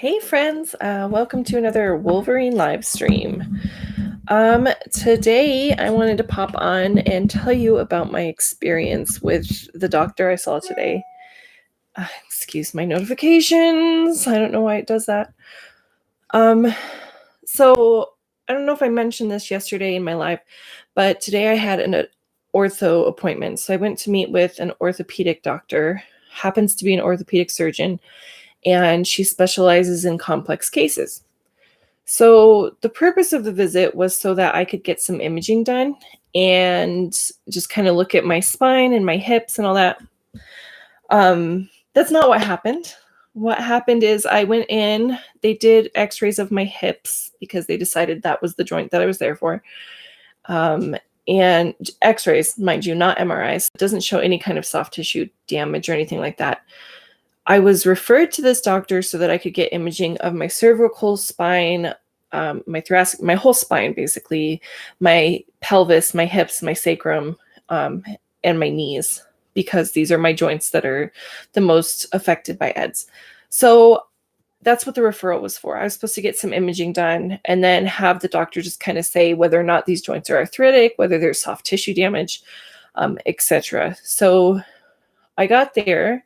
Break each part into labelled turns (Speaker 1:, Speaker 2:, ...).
Speaker 1: Hey friends, welcome to another Wolverine live stream. Today I wanted to pop on and tell you about my experience with the doctor I saw today. Excuse my notifications. I don't know why it does that. Um, so I don't know if I mentioned this yesterday in my live, but today I had an ortho appointment. So I went to meet with an orthopedic doctor, happens to be an orthopedic surgeon, and she specializes in complex cases. So the purpose of the visit was so that I could get some imaging done and just kind of look at my spine and my hips and all that. That's not what happened. What happened is I went in, they did x-rays of my hips because they decided that was the joint that I was there for. And x-rays, mind you, not MRIs. It doesn't show any kind of soft tissue damage or anything like that. I was referred to this doctor so that I could get imaging of my cervical spine, my thoracic, my whole spine, basically, my pelvis, my hips, my sacrum, and my knees, because these are my joints that are the most affected by EDS. So that's what the referral was for. I was supposed to get some imaging done and then have the doctor just kind of say whether or not these joints are arthritic, whether there's soft tissue damage, etc. So I got there.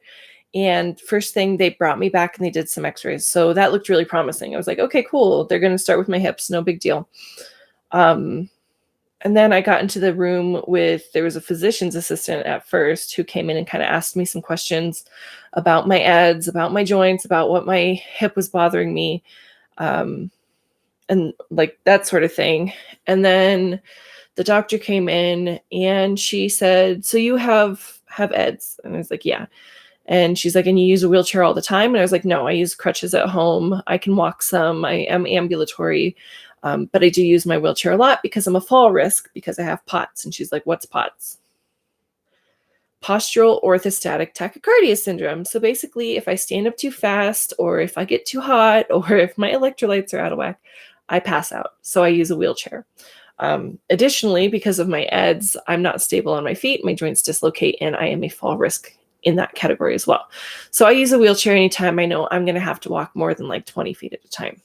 Speaker 1: And first thing, they brought me back and they did some x-rays. So that looked really promising. I was like, okay, cool. They're going to start with my hips. No big deal. And then I got into the room there was a physician's assistant at first who came in and kind of asked me some questions about my EDS, about my joints, about what my hip was bothering me, and like that sort of thing. And then the doctor came in and she said, so you have EDS? And I was like, yeah. And she's like, and you use a wheelchair all the time? And I was like, no, I use crutches at home. I can walk some. I am ambulatory, but I do use my wheelchair a lot because I'm a fall risk because I have POTS. And she's like, what's POTS? Postural orthostatic tachycardia syndrome. So basically, if I stand up too fast, or if I get too hot, or if my electrolytes are out of whack, I pass out. So I use a wheelchair. Additionally, because of my EDS, I'm not stable on my feet. My joints dislocate, and I am a fall risk in that category as well. So I use a wheelchair anytime I know I'm going to have to walk more than like 20 feet at a time.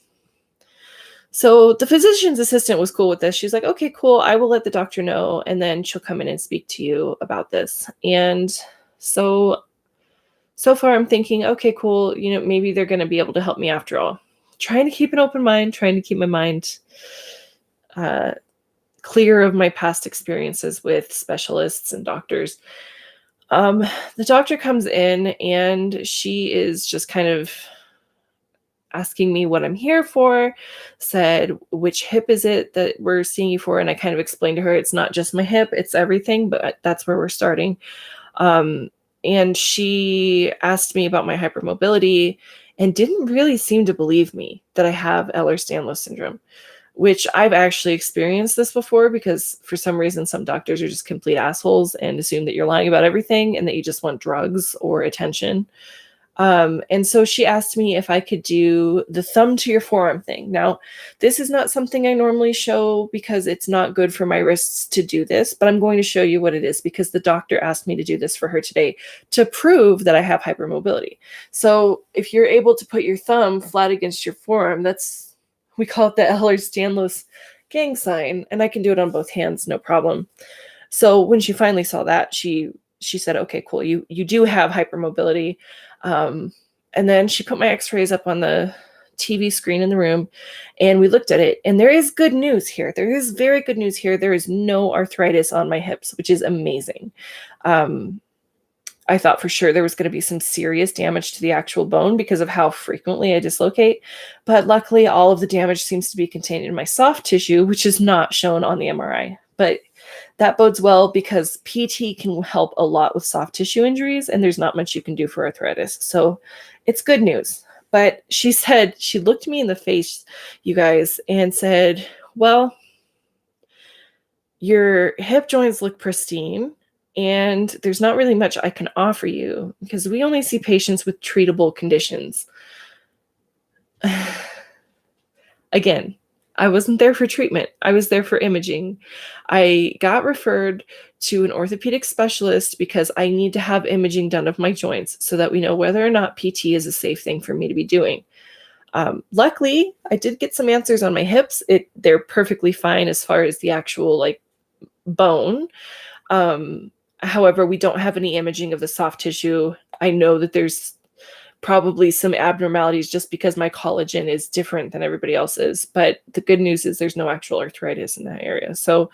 Speaker 1: So the physician's assistant was cool with this. She's like, okay, cool. I will let the doctor know, and then she'll come in and speak to you about this. And so far I'm thinking, okay, cool. Maybe they're going to be able to help me after all. Trying to keep an open mind, trying to keep my mind clear of my past experiences with specialists and doctors. The doctor comes in and she is just kind of asking me what I'm here for, said, which hip is it that we're seeing you for? And I kind of explained to her, it's not just my hip, it's everything, but that's where we're starting. And she asked me about my hypermobility and didn't really seem to believe me that I have Ehlers-Danlos syndrome, which I've actually experienced this before because for some reason, some doctors are just complete assholes and assume that you're lying about everything and that you just want drugs or attention. And so she asked me if I could do the thumb to your forearm thing. Now, this is not something I normally show because it's not good for my wrists to do this, but I'm going to show you what it is because the doctor asked me to do this for her today to prove that I have hypermobility. So if you're able to put your thumb flat against your forearm, we call it the Ehlers-Danlos gang sign, and I can do it on both hands, no problem. So when she finally saw that, she said, okay, cool, you do have hypermobility. And then she put my x-rays up on the TV screen in the room, and we looked at it, and there is good news here. There is very good news here. There is no arthritis on my hips, which is amazing. I thought for sure there was going to be some serious damage to the actual bone because of how frequently I dislocate. But luckily, all of the damage seems to be contained in my soft tissue, which is not shown on the MRI. But that bodes well because PT can help a lot with soft tissue injuries, and there's not much you can do for arthritis. So it's good news. But she said, she looked me in the face, you guys, and said, well, your hip joints look pristine. And there's not really much I can offer you because we only see patients with treatable conditions. Again, I wasn't there for treatment. I was there for imaging. I got referred to an orthopedic specialist because I need to have imaging done of my joints so that we know whether or not PT is a safe thing for me to be doing. Luckily, I did get some answers on my hips. They're perfectly fine as far as the actual like bone. Um, However, we don't have any imaging of the soft tissue. I know that there's probably some abnormalities just because my collagen is different than everybody else's. But the good news is there's no actual arthritis in that area. So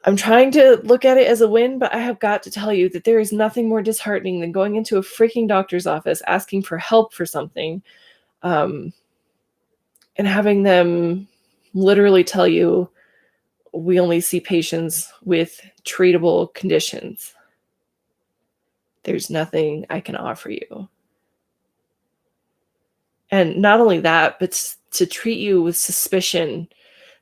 Speaker 1: I'm trying to look at it as a win, but I have got to tell you that there is nothing more disheartening than going into a freaking doctor's office asking for help for something, um, and having them literally tell you, we only see patients with treatable conditions. There's nothing I can offer you. And not only that, but to treat you with suspicion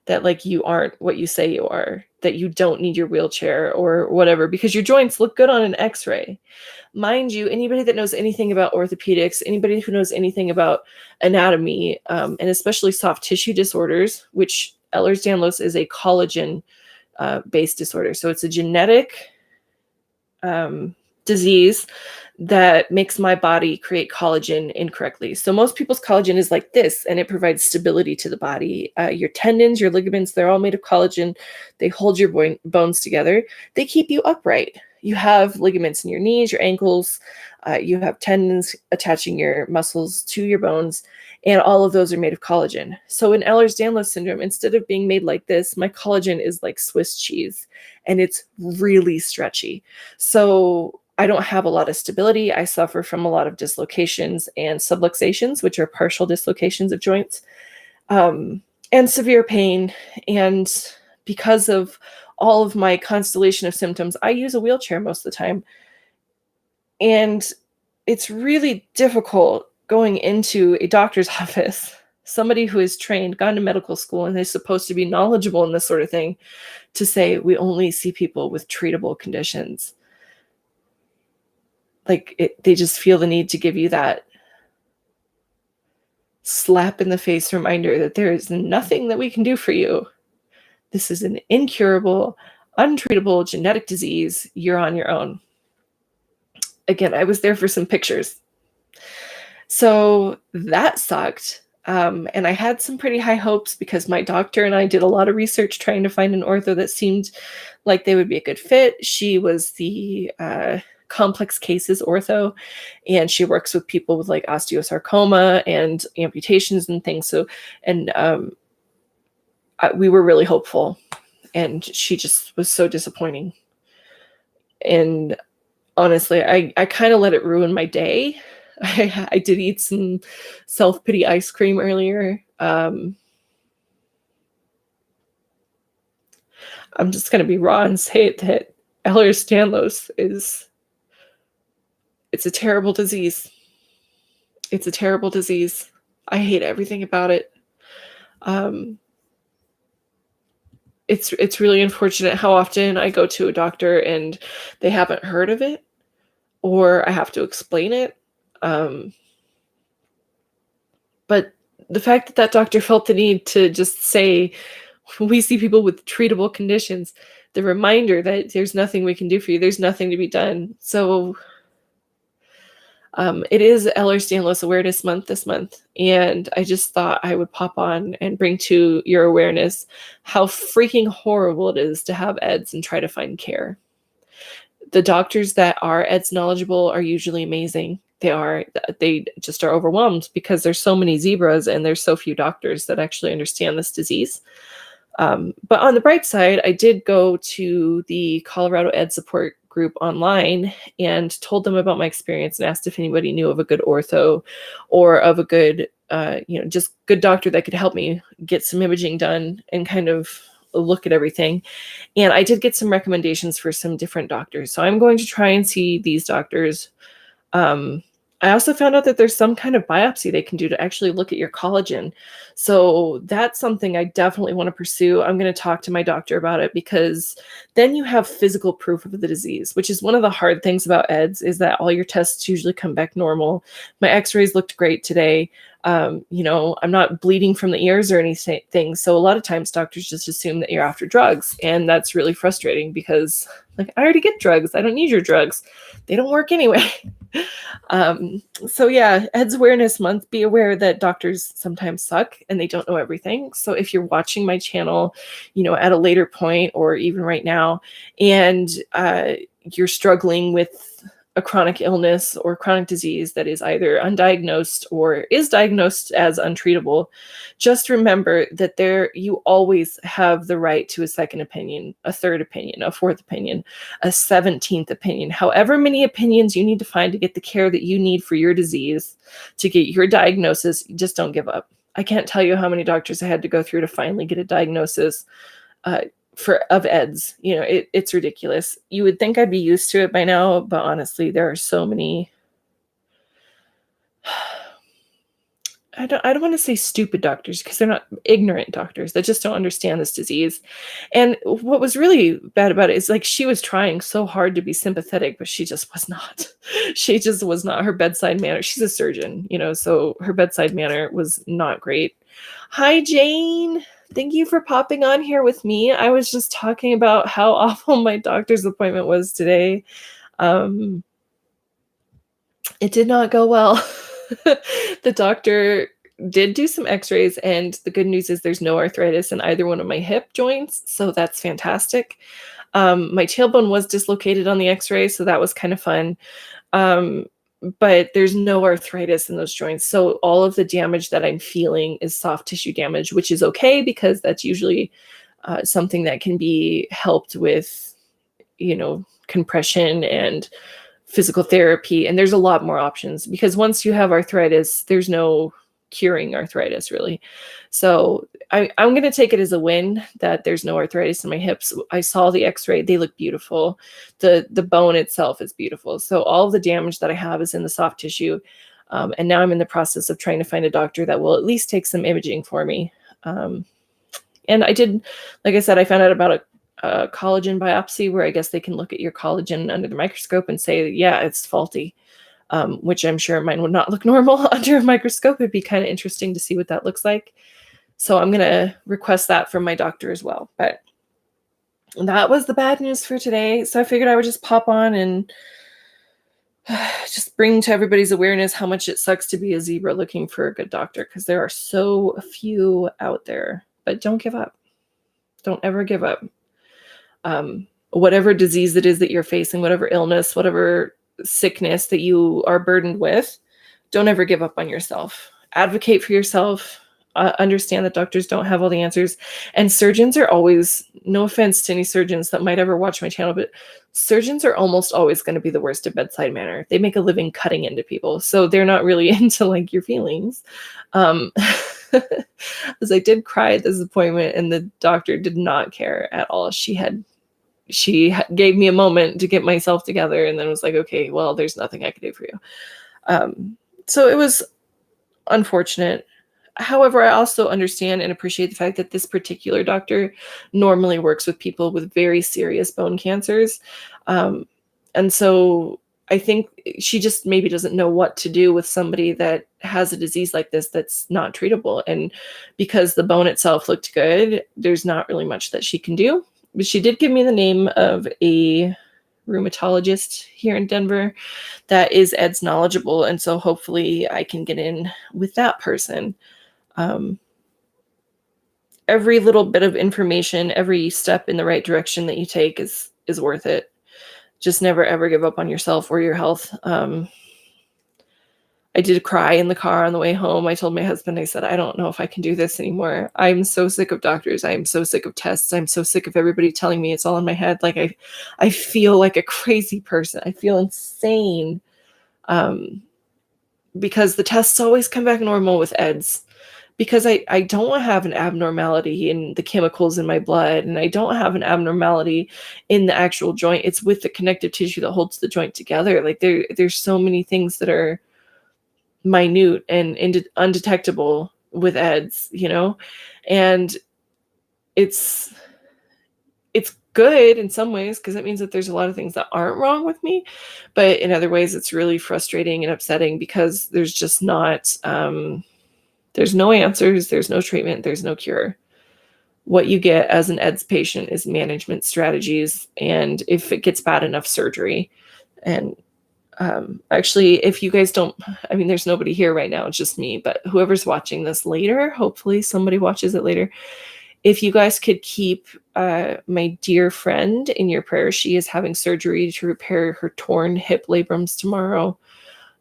Speaker 1: that like you aren't what you say you are, that you don't need your wheelchair or whatever, because your joints look good on an x-ray. Mind you, anybody that knows anything about orthopedics, anybody who knows anything about anatomy, and especially soft tissue disorders, which Ehlers-Danlos is a collagen based disorder. So it's a genetic disease that makes my body create collagen incorrectly. So most people's collagen is like this, and it provides stability to the body. Your tendons, your ligaments, they're all made of collagen. They hold your bones together. They keep you upright. You have ligaments in your knees, your ankles. You have tendons attaching your muscles to your bones, and all of those are made of collagen. So in Ehlers-Danlos syndrome, instead of being made like this, my collagen is like Swiss cheese, and it's really stretchy. So I don't have a lot of stability. I suffer from a lot of dislocations and subluxations, which are partial dislocations of joints, and severe pain. And because of all of my constellation of symptoms, I use a wheelchair most of the time. And it's really difficult going into a doctor's office, somebody who is trained, gone to medical school, and is supposed to be knowledgeable in this sort of thing, to say, we only see people with treatable conditions. Like they just feel the need to give you that slap in the face reminder that there is nothing that we can do for you. This is an incurable, untreatable genetic disease. You're on your own. Again, I was there for some pictures. So that sucked. And I had some pretty high hopes because my doctor and I did a lot of research trying to find an ortho that seemed like they would be a good fit. She was the complex cases ortho, and she works with people with like osteosarcoma and amputations and things. So, and we were really hopeful, and she just was so disappointing. And honestly, I kind of let it ruin my day. I did eat some self-pity ice cream earlier. I'm just going to be raw and say it, that Ehlers-Danlos it's a terrible disease. It's a terrible disease. I hate everything about it. It's really unfortunate how often I go to a doctor and they haven't heard of it, or I have to explain it. But the fact that that doctor felt the need to just say, we see people with treatable conditions, the reminder that there's nothing we can do for you, there's nothing to be done. So it is Ehlers-Danlos Awareness Month this month, and I just thought I would pop on and bring to your awareness how freaking horrible it is to have EDS and try to find care. The doctors that are EDS knowledgeable are usually amazing. They just are overwhelmed because there's so many zebras and there's so few doctors that actually understand this disease. But on the bright side, I did go to the Colorado EDS support group online and told them about my experience and asked if anybody knew of a good ortho or of a good, just good doctor that could help me get some imaging done and kind of look at everything. And I did get some recommendations for some different doctors. So I'm going to try and see these doctors. I also found out that there's some kind of biopsy they can do to actually look at your collagen. So that's something I definitely want to pursue. I'm going to talk to my doctor about it, because then you have physical proof of the disease, which is one of the hard things about EDS, is that all your tests usually come back normal. My x-rays looked great today. I'm not bleeding from the ears or anything. So a lot of times doctors just assume that you're after drugs. And that's really frustrating because, like, I already get drugs. I don't need your drugs. They don't work anyway. So yeah, Heads Awareness Month, be aware that doctors sometimes suck and they don't know everything. So if you're watching my channel, at a later point or even right now, and you're struggling with a chronic illness or chronic disease that is either undiagnosed or is diagnosed as untreatable, just remember that you always have the right to a second opinion, a third opinion, a fourth opinion, a 17th opinion, however many opinions you need to find to get the care that you need for your disease, to get your diagnosis. Just don't give up. I can't tell you how many doctors I had to go through to finally get a diagnosis of EDS. It's ridiculous. You would think I'd be used to it by now, but honestly, there are so many. I don't want to say stupid doctors, because they're not ignorant doctors that just don't understand this disease. And what was really bad about it is, like, she was trying so hard to be sympathetic, but she just was not. She just was not. Her bedside manner, she's a surgeon, so her bedside manner was not great. Hi, Jane. Thank you for popping on here with me. I was just talking about how awful my doctor's appointment was today. It did not go well. The doctor did do some x-rays, and the good news is there's no arthritis in either one of my hip joints, so that's fantastic. My tailbone was dislocated on the x-ray, so that was kind of fun. But there's no arthritis in those joints. So all of the damage that I'm feeling is soft tissue damage, which is okay, because that's usually something that can be helped with, compression and physical therapy. And there's a lot more options, because once you have arthritis, there's no curing arthritis, really. So I'm going to take it as a win that there's no arthritis in my hips. I saw the x-ray. They look beautiful. The bone itself is beautiful. So all the damage that I have is in the soft tissue. And now I'm in the process of trying to find a doctor that will at least take some imaging for me. And I did, like I said, I found out about a collagen biopsy, where I guess they can look at your collagen under the microscope and say, yeah, it's faulty. Which I'm sure mine would not look normal under a microscope. It'd be kind of interesting to see what that looks like. So I'm going to request that from my doctor as well. But that was the bad news for today. So I figured I would just pop on and just bring to everybody's awareness how much it sucks to be a zebra looking for a good doctor, because there are so few out there. But don't give up. Don't ever give up. Whatever disease it is that you're facing, whatever illness, whatever sickness that you are burdened with, don't ever give up on yourself. Advocate for yourself. Understand that doctors don't have all the answers, and surgeons are always, no offense to any surgeons that might ever watch my channel, but surgeons are almost always going to be the worst at bedside manner. They make a living cutting into people, so they're not really into like your feelings. As I did cry at this appointment, and the doctor did not care at all. She gave me a moment to get myself together, and then was like, okay, well, there's nothing I can do for you. So it was unfortunate. However, I also understand and appreciate the fact that this particular doctor normally works with people with very serious bone cancers. And so I think she just maybe doesn't know what to do with somebody that has a disease like this that's not treatable. And because the bone itself looked good, there's not really much that she can do. But she did give me the name of a rheumatologist here in Denver that is EDS knowledgeable. And so hopefully I can get in with that person. Every little bit of information, every step in the right direction that you take is worth it. Just never, ever give up on yourself or your health. I did cry in the car on the way home. I told my husband, I said, I don't know if I can do this anymore. I'm so sick of doctors. I'm so sick of tests. I'm so sick of everybody telling me it's all in my head. Like I feel like a crazy person. I feel insane. Because the tests always come back normal with EDS. Because I don't have an abnormality in the chemicals in my blood, and I don't have an abnormality in the actual joint. It's with the connective tissue that holds the joint together. Like there's so many things that are minute and undetectable with EDS, and it's good in some ways, because it means that there's a lot of things that aren't wrong with me, but in other ways it's really frustrating and upsetting, because there's just not there's no answers, there's no treatment, there's no cure. What you get as an EDS patient is management strategies, and if it gets bad enough, surgery. And Actually, if you guys don't, I mean, there's nobody here right now, it's just me, but whoever's watching this later, hopefully somebody watches it later. If you guys could keep my dear friend in your prayers, she is having surgery to repair her torn hip labrums tomorrow.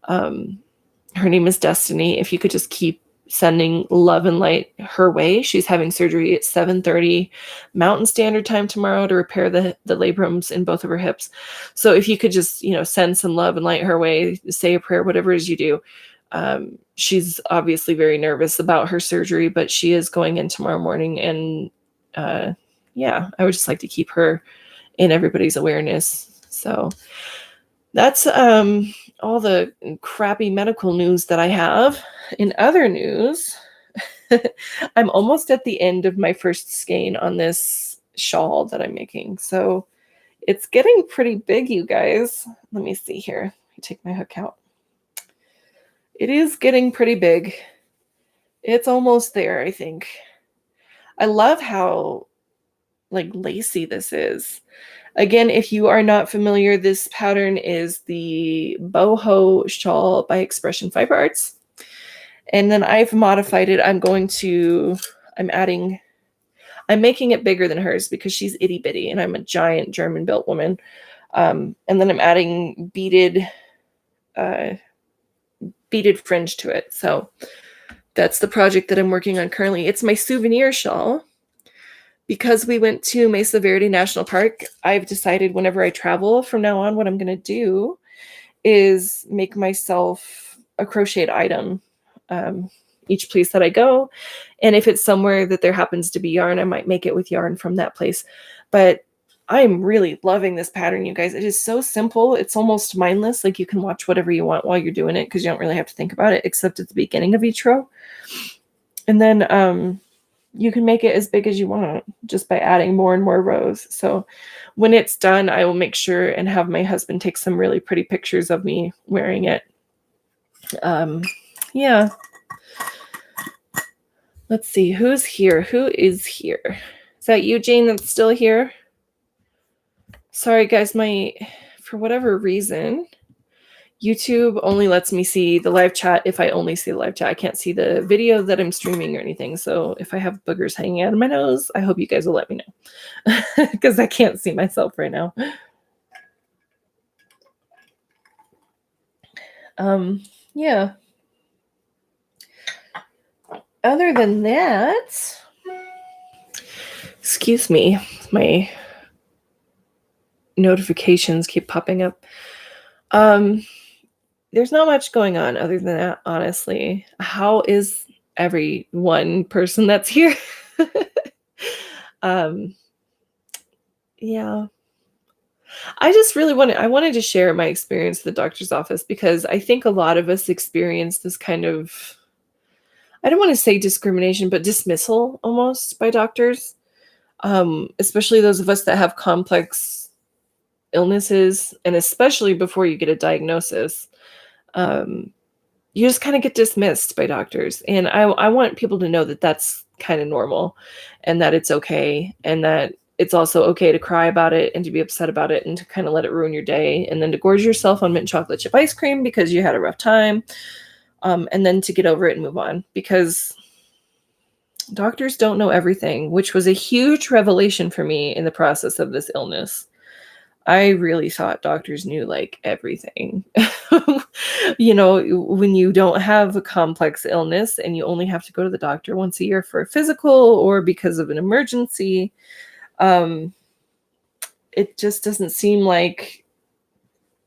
Speaker 1: Her name is Destiny. If you could just keep sending love and light her way. She's having surgery at 7:30 Mountain Standard Time tomorrow to repair the labrums in both of her hips. So if you could just, send some love and light her way, say a prayer, whatever it is you do. She's obviously very nervous about her surgery, but she is going in tomorrow morning. And yeah, I would just like to keep her in everybody's awareness. So that's all the crappy medical news that I have. In other news, I'm almost at the end of my first skein on this shawl that I'm making. So it's getting pretty big, you guys. Let me see here. Let me take my hook out. It is getting pretty big. It's almost there, I think. I love how lacy this is. Again, if you are not familiar, this pattern is the boho shawl by Expression Fiber Arts. And then I've modified it. I'm making it bigger than hers because she's itty bitty and I'm a giant German built woman. And then I'm adding beaded fringe to it. So that's the project that I'm working on currently. It's my souvenir shawl. Because we went to Mesa Verde National Park, I've decided whenever I travel from now on, what I'm going to do is make myself a crocheted item each place that I go. And if it's somewhere that there happens to be yarn, I might make it with yarn from that place. But I'm really loving this pattern, you guys. It is so simple. It's almost mindless. You can watch whatever you want while you're doing it because you don't really have to think about it except at the beginning of each row. And then you can make it as big as you want just by adding more and more rows. So when it's done, I will make sure and have my husband take some really pretty pictures of me wearing it. Yeah. Let's see, who's here? Who is here? Is that you, Jane, that's still here? Sorry, guys, for whatever reason, YouTube only lets me see the live chat if I only see the live chat. I can't see the video that I'm streaming or anything. So if I have boogers hanging out of my nose, I hope you guys will let me know because I can't see myself right now. Yeah. Other than that, excuse me, my notifications keep popping up. There's not much going on other than that, honestly. How is every one person that's here? Yeah. I wanted to share my experience at the doctor's office because I think a lot of us experience this kind of, I don't want to say discrimination, but dismissal almost by doctors, especially those of us that have complex illnesses, and especially before you get a diagnosis. You just kind of get dismissed by doctors. And I want people to know that that's kind of normal and that it's okay. And that it's also okay to cry about it and to be upset about it and to kind of let it ruin your day. And then to gorge yourself on mint chocolate chip ice cream because you had a rough time. And then to get over it and move on, because doctors don't know everything, which was a huge revelation for me in the process of this illness. I really thought doctors knew everything. When you don't have a complex illness and you only have to go to the doctor once a year for a physical or because of an emergency, it just doesn't seem like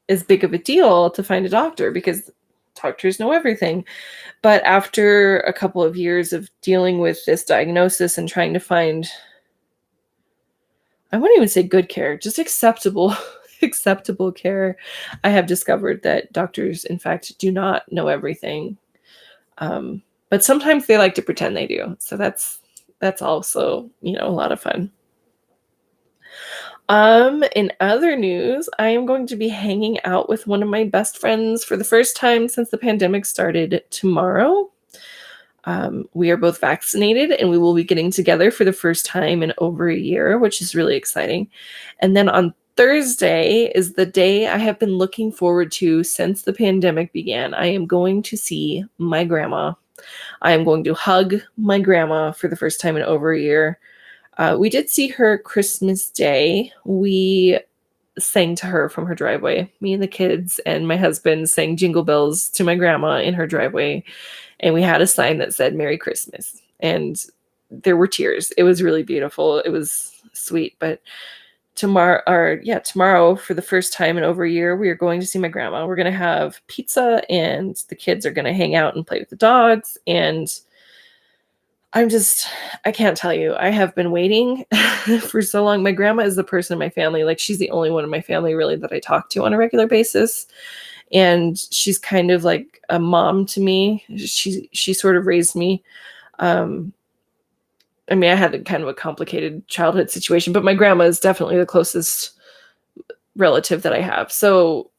Speaker 1: as big of a deal to find a doctor because doctors know everything. But after a couple of years of dealing with this diagnosis and trying to find, I wouldn't even say good care, just acceptable care, I have discovered that doctors, in fact, do not know everything. But sometimes they like to pretend they do. So that's also, a lot of fun. In other news, I am going to be hanging out with one of my best friends for the first time since the pandemic started tomorrow. We are both vaccinated and we will be getting together for the first time in over a year, which is really exciting. And then on Thursday is the day I have been looking forward to since the pandemic began. I am going to see my grandma. I am going to hug my grandma for the first time in over a year. We did see her Christmas Day. We sang to her from her driveway. Me and the kids and my husband sang jingle bells to my grandma in her driveway. And we had a sign that said Merry Christmas. And there were tears. It was really beautiful. It was sweet. But tomorrow for the first time in over a year, we are going to see my grandma. We're going to have pizza and the kids are going to hang out and play with the dogs. And I can't tell you. I have been waiting for so long. My grandma is the person in my family. Like, she's the only one in my family really that I talk to on a regular basis. And she's kind of like a mom to me. She sort of raised me. I mean, I had kind of a complicated childhood situation, but my grandma is definitely the closest relative that I have. So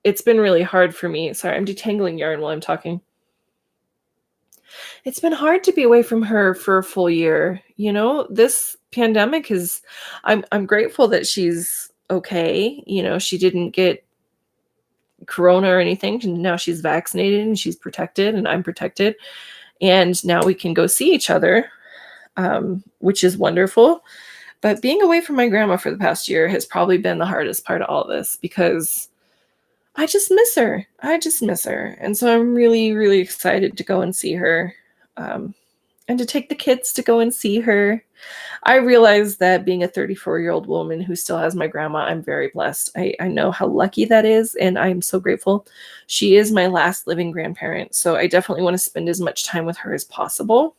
Speaker 1: it's been really hard for me. Sorry, I'm detangling yarn while I'm talking. It's been hard to be away from her for a full year. You know, this pandemic is I'm grateful that she's okay. You know, she didn't get corona or anything. Now she's vaccinated and she's protected and I'm protected. And now we can go see each other, which is wonderful. But being away from my grandma for the past year has probably been the hardest part of all this because I just miss her. I just miss her. And so I'm really, really excited to go and see her, and to take the kids to go and see her. I realize that being a 34-year-old woman who still has my grandma, I'm very blessed. I know how lucky that is, and I'm so grateful. She is my last living grandparent, so I definitely want to spend as much time with her as possible.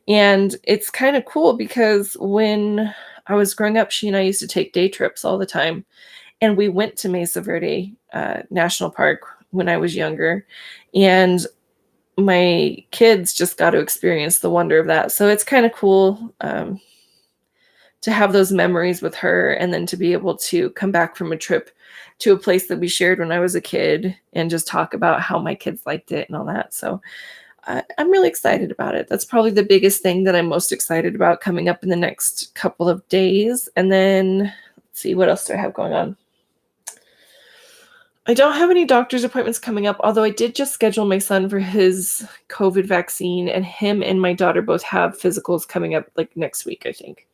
Speaker 1: And it's kind of cool because when I was growing up, she and I used to take day trips all the time. And we went to Mesa Verde National Park when I was younger. And my kids just got to experience the wonder of that. So it's kind of cool to have those memories with her and then to be able to come back from a trip to a place that we shared when I was a kid and just talk about how my kids liked it and all that. So I'm really excited about it. That's probably the biggest thing that I'm most excited about coming up in the next couple of days. And then let's see, what else do I have going on? I don't have any doctor's appointments coming up, although I did just schedule my son for his COVID vaccine, and him and my daughter both have physicals coming up like next week, I think.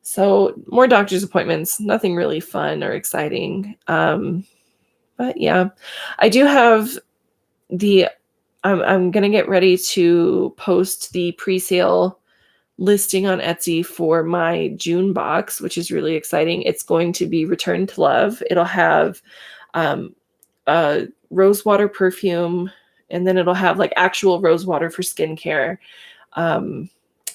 Speaker 1: So more doctor's appointments, nothing really fun or exciting. But yeah, I do have I'm going to get ready to post the pre-sale listing on Etsy for my June box, which is really exciting. It's going to be Return to Love. It'll have rosewater perfume, and then it'll have like actual rosewater for skincare.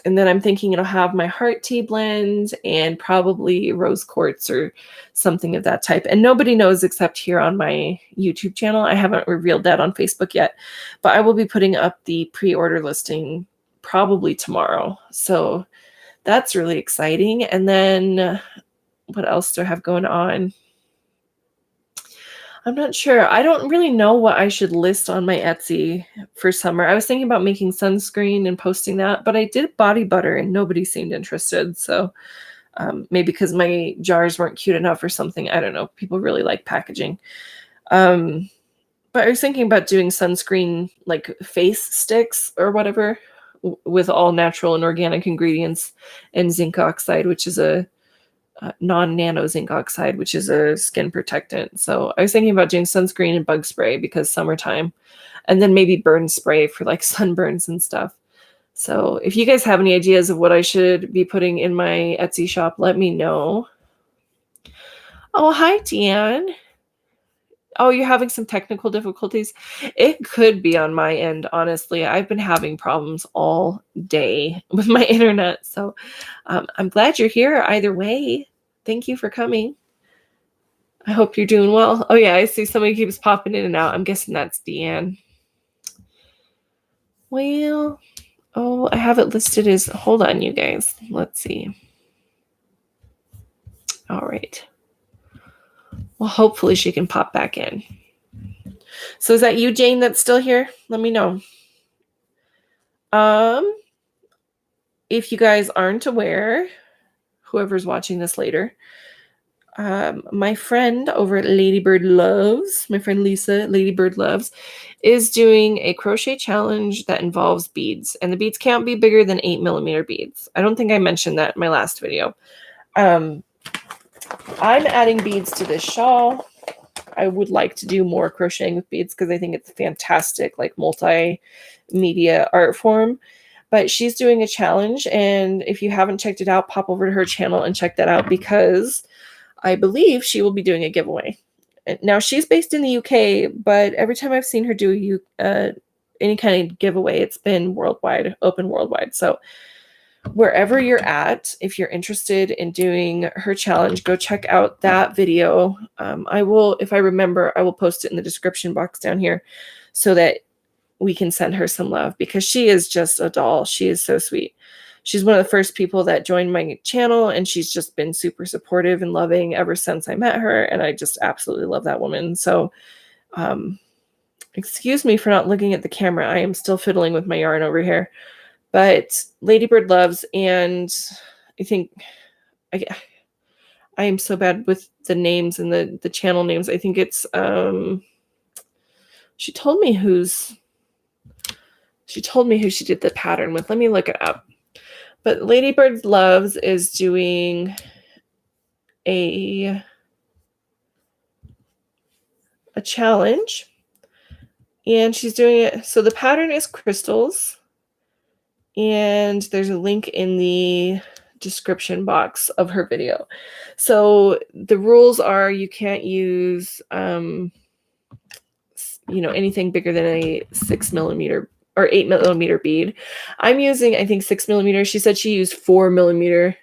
Speaker 1: And then I'm thinking it'll have my heart tea blend and probably rose quartz or something of that type. And nobody knows except here on my YouTube channel. I haven't revealed that on Facebook yet, but I will be putting up the pre-order listing probably tomorrow. So that's really exciting. And then what else do I have going on? I'm not sure. I don't really know what I should list on my Etsy for summer. I was thinking about making sunscreen and posting that, but I did body butter and nobody seemed interested. So maybe because my jars weren't cute enough or something. I don't know. People really like packaging. But I was thinking about doing sunscreen, like face sticks or whatever, with all natural and organic ingredients and zinc oxide, which is a non-nano zinc oxide, which is a skin protectant. So I was thinking about doing sunscreen and bug spray because summertime, and then maybe burn spray for like sunburns and stuff. So if you guys have any ideas of what I should be putting in my Etsy shop, let me know. Oh, hi, Deanne. Oh, you're having some technical difficulties? It could be on my end, honestly. I've been having problems all day with my internet. So I'm glad you're here either way. Thank you for coming. I hope you're doing well. Oh, yeah, I see somebody keeps popping in and out. I'm guessing that's Deanne. Well, oh, I have it listed as, hold on, you guys. Let's see. All right. Well, hopefully she can pop back in. So is that you, Jane, that's still here? Let me know. If you guys aren't aware, whoever's watching this later, My friend over at Ladybird Loves, my friend Lisa, Ladybird Loves, is doing a crochet challenge that involves beads, and the beads can't be bigger than 8mm beads. I don't think I mentioned that in my last video. I'm adding beads to this shawl. I would like to do more crocheting with beads because I think it's a fantastic, like, multimedia art form. But she's doing a challenge, and if you haven't checked it out, pop over to her channel and check that out, because I believe she will be doing a giveaway. Now, she's based in the UK, but every time I've seen her do any kind of giveaway, it's been worldwide, open worldwide. So wherever you're at, if you're interested in doing her challenge, go check out that video. I will, if I remember, I will post it in the description box down here so that we can send her some love, because she is just a doll. She is so sweet. She's one of the first people that joined my channel, and she's just been super supportive and loving ever since I met her, and I just absolutely love that woman. So excuse me for not looking at the camera. I am still fiddling with my yarn over here. But Ladybird Loves, and I think I am so bad with the names and the channel names. I think it's she told me who she did the pattern with. Let me look it up. But Ladybird Loves is doing a challenge, and she's doing it. So the pattern is crystals, and there's a link in the description box of her video. So the rules are you can't use anything bigger than a 6mm or 8mm bead. I'm using, I think, 6mm. She said she used 4mm.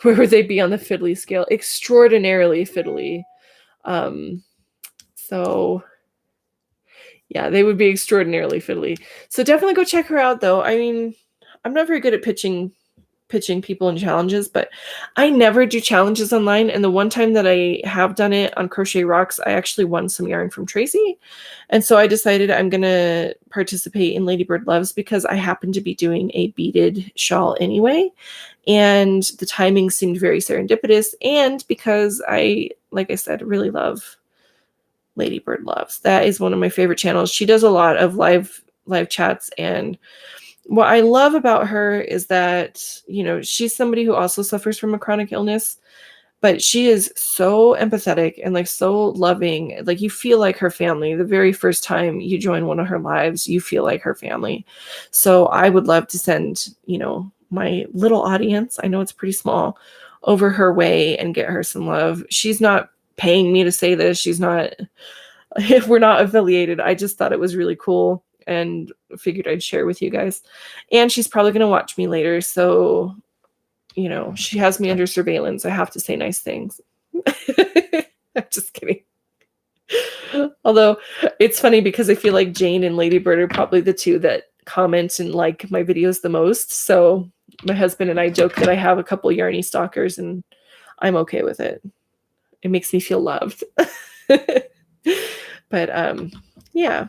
Speaker 1: Where would they be on the fiddly scale? Extraordinarily fiddly. So yeah, they would be extraordinarily fiddly. So definitely go check her out, though. I mean, I'm not very good at pitching people in challenges, but I never do challenges online. And the one time that I have done it on Crochet Rocks, I actually won some yarn from Tracy. And so I decided I'm going to participate in Ladybird Loves because I happen to be doing a beaded shawl anyway. And the timing seemed very serendipitous. And because I, like I said, really love Ladybird Loves. That is one of my favorite channels. She does a lot of live chats, and what I love about her is that, she's somebody who also suffers from a chronic illness, but she is so empathetic and like so loving. Like, you feel like her family. The very first time you join one of her lives, you feel like her family. So I would love to send, my little audience, I know it's pretty small, over her way and get her some love. She's not paying me to say this. She's not, if we're not affiliated, I just thought it was really cool and figured I'd share with you guys. And she's probably going to watch me later. So, she has me under surveillance. I have to say nice things. I'm just kidding. Although it's funny because I feel like Jane and Ladybird are probably the two that comment and like my videos the most. So my husband and I joke that I have a couple yarny stalkers, and I'm okay with it. It makes me feel loved. But yeah.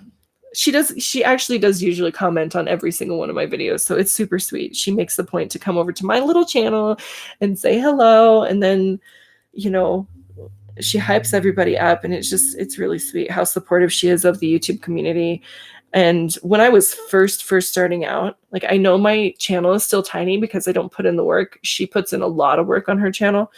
Speaker 1: She actually does usually comment on every single one of my videos, so it's super sweet. She makes the point to come over to my little channel and say hello, and then, she hypes everybody up, and it's really sweet how supportive she is of the YouTube community. And when I was first starting out, like, I know my channel is still tiny because I don't put in the work. She puts in a lot of work on her channel.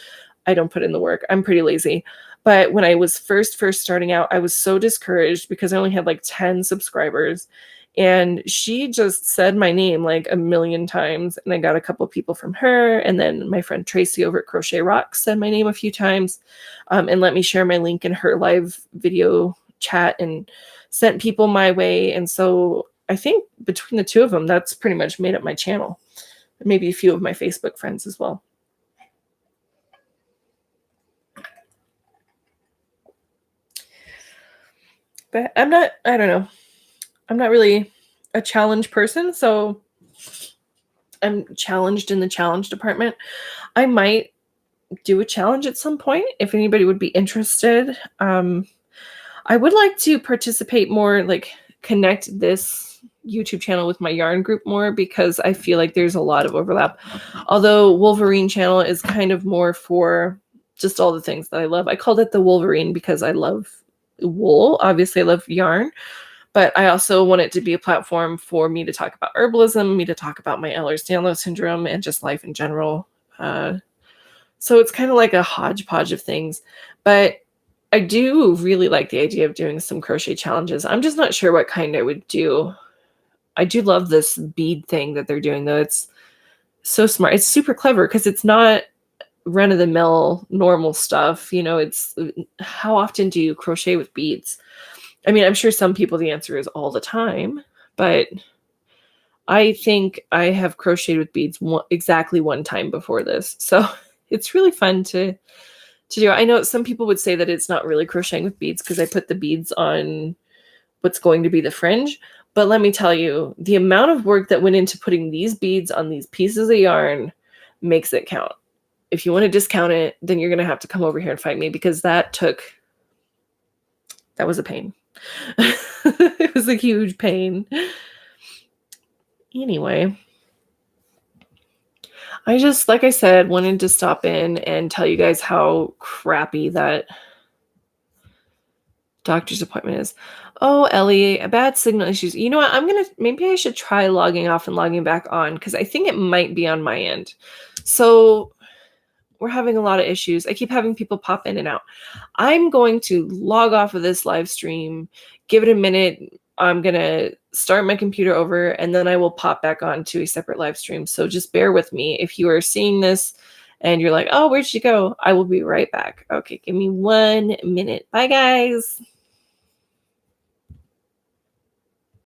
Speaker 1: I don't put in the work. I'm pretty lazy. But when I was first starting out, I was so discouraged because I only had like 10 subscribers. And she just said my name like a million times. And I got a couple people from her. And then my friend Tracy over at Crochet Rocks said my name a few times, and let me share my link in her live video chat and sent people my way. And so I think between the two of them, that's pretty much made up my channel. Maybe a few of my Facebook friends as well. But I don't know. I'm not really a challenge person, so I'm challenged in the challenge department. I might do a challenge at some point if anybody would be interested. I would like to participate more, like connect this YouTube channel with my yarn group more, because I feel like there's a lot of overlap. Although Woolverine channel is kind of more for just all the things that I love. I called it the Woolverine because I love wool. Obviously, I love yarn, but I also want it to be a platform for me to talk about herbalism, me to talk about my Ehlers-Danlos syndrome, and just life in general. So it's kind of like a hodgepodge of things, but I do really like the idea of doing some crochet challenges. I'm just not sure what kind I would do. I do love this bead thing that they're doing, though. It's so smart. It's super clever because it's not run of the mill normal stuff. It's how often do you crochet with beads? I mean, I'm sure some people the answer is all the time, but I think I have crocheted with beads exactly one time before this. So it's really fun to do. I know some people would say that it's not really crocheting with beads because I put the beads on what's going to be the fringe. But let me tell you, the amount of work that went into putting these beads on these pieces of yarn makes it count. If you want to discount it, then you're going to have to come over here and fight me because that was a pain. It was a huge pain. Anyway, I just, like I said, wanted to stop in and tell you guys how crappy that doctor's appointment is. Oh, Ellie, bad signal issues. You know what? Maybe I should try logging off and logging back on because I think it might be on my end. So we're having a lot of issues. I keep having people pop in and out. I'm going to log off of this live stream, give it a minute. I'm going to start my computer over, and then I will pop back on to a separate live stream. So just bear with me. If you are seeing this and you're like, oh, where'd she go? I will be right back. Okay, give me 1 minute. Bye, guys.